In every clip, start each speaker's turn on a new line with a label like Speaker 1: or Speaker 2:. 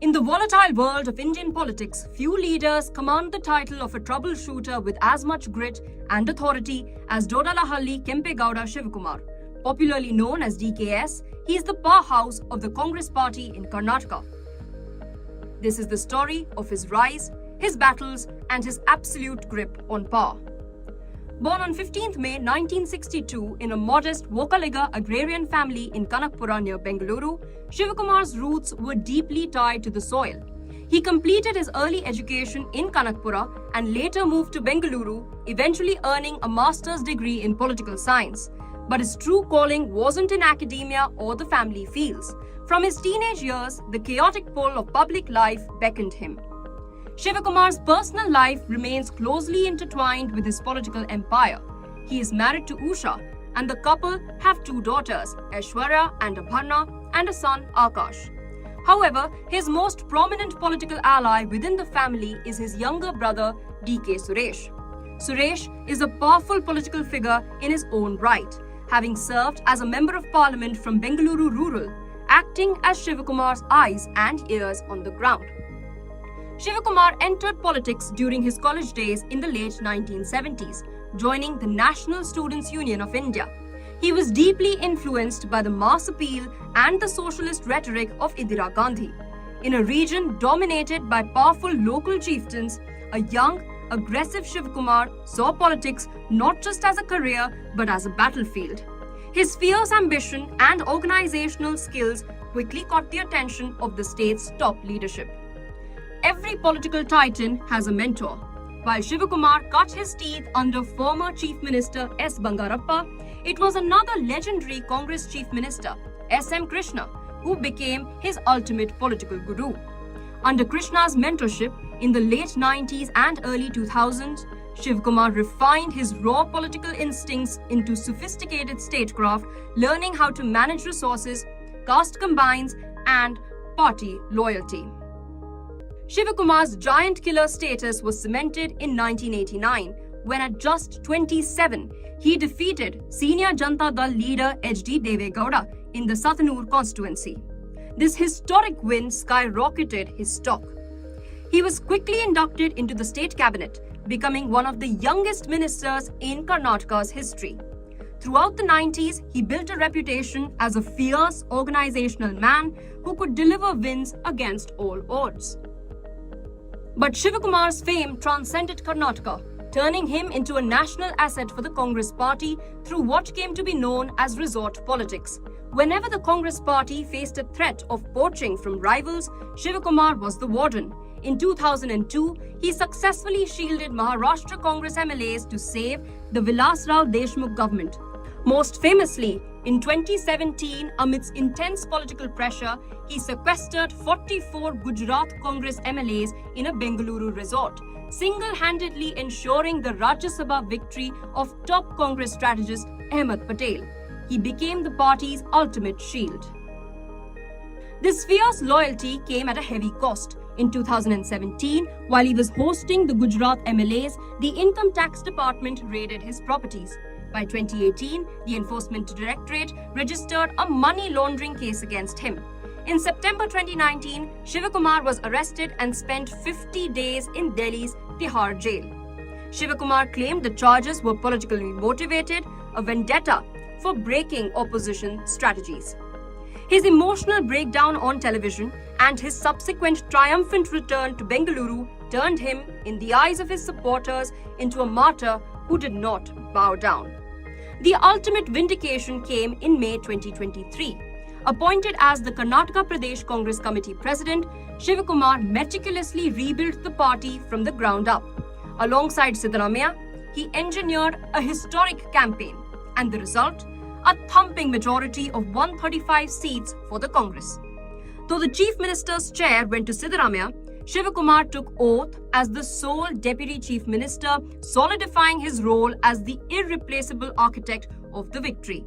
Speaker 1: In the volatile world of Indian politics, few leaders command the title of a troubleshooter with as much grit and authority as Dodalahalli Kempegowda Shivakumar. Popularly known as DKS, he is the powerhouse of the Congress party in Karnataka. This is the story of his rise, his battles, and his absolute grip on power. Born on 15th May 1962 in a modest Vokaliga agrarian family in Kanakpura near Bengaluru, Shivakumar's roots were deeply tied to the soil. He completed his early education in Kanakpura and later moved to Bengaluru, eventually earning a master's degree in political science. But his true calling wasn't in academia or the family fields. From his teenage years, the chaotic pull of public life beckoned him. Shivakumar's personal life remains closely intertwined with his political empire. He is married to Usha, and the couple have two daughters, Aishwarya and Abharna, and a son, Akash. However, his most prominent political ally within the family is his younger brother, DK Suresh. Suresh is a powerful political figure in his own right, having served as a member of parliament from Bengaluru Rural, acting as Shivakumar's eyes and ears on the ground. Shivakumar entered politics during his college days in the late 1970s, joining the National Students' Union of India. He was deeply influenced by the mass appeal and the socialist rhetoric of Indira Gandhi. In a region dominated by powerful local chieftains, a young, aggressive Shivakumar saw politics not just as a career but as a battlefield. His fierce ambition and organizational skills quickly caught the attention of the state's top leadership. Every political titan has a mentor. While Shivakumar cut his teeth under former Chief Minister S. Bangarappa, it was another legendary Congress Chief Minister, S.M. Krishna, who became his ultimate political guru. Under Krishna's mentorship in the late 90s and early 2000s, Shivakumar refined his raw political instincts into sophisticated statecraft, learning how to manage resources, caste combines, and party loyalty. Shivakumar's giant killer status was cemented in 1989 when at just 27, he defeated senior Janata Dal leader H.D. Deve Gowda in the Sathanur constituency. This historic win skyrocketed his stock. He was quickly inducted into the state cabinet, becoming one of the youngest ministers in Karnataka's history. Throughout the 90s, he built a reputation as a fierce organizational man who could deliver wins against all odds. But Shivakumar's fame transcended Karnataka, turning him into a national asset for the Congress party through what came to be known as resort politics. Whenever the Congress party faced a threat of poaching from rivals, Shivakumar was the warden. In 2002, he successfully shielded Maharashtra Congress MLAs to save the Vilas Rao Deshmukh government. Most famously, in 2017, amidst intense political pressure, he sequestered 44 Gujarat Congress MLAs in a Bengaluru resort, single-handedly ensuring the Rajya Sabha victory of top Congress strategist Ahmed Patel. He became the party's ultimate shield. This fierce loyalty came at a heavy cost. In 2017, while he was hosting the Gujarat MLAs, the Income Tax Department raided his properties. By 2018, the Enforcement Directorate registered a money laundering case against him. In September 2019, Shivakumar was arrested and spent 50 days in Delhi's Tihar jail. Shivakumar claimed the charges were politically motivated, a vendetta for breaking opposition strategies. His emotional breakdown on television and his subsequent triumphant return to Bengaluru turned him, in the eyes of his supporters, into a martyr who did not bow down. The ultimate vindication came in May 2023. Appointed as the Karnataka Pradesh Congress Committee President, Shivakumar meticulously rebuilt the party from the ground up. Alongside Siddaramaiah, he engineered a historic campaign, and the result? A thumping majority of 135 seats for the Congress. Though the Chief Minister's chair went to Siddaramaiah, Shivakumar took oath as the sole Deputy Chief Minister, solidifying his role as the irreplaceable architect of the victory.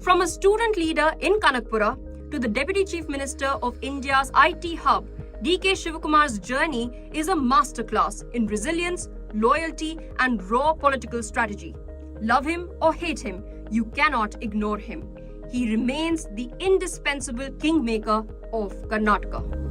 Speaker 1: From a student leader in Kanakpura to the Deputy Chief Minister of India's IT hub, DK Shivakumar's journey is a masterclass in resilience, loyalty, and raw political strategy. Love him or hate him, you cannot ignore him. he remains the indispensable kingmaker of Karnataka.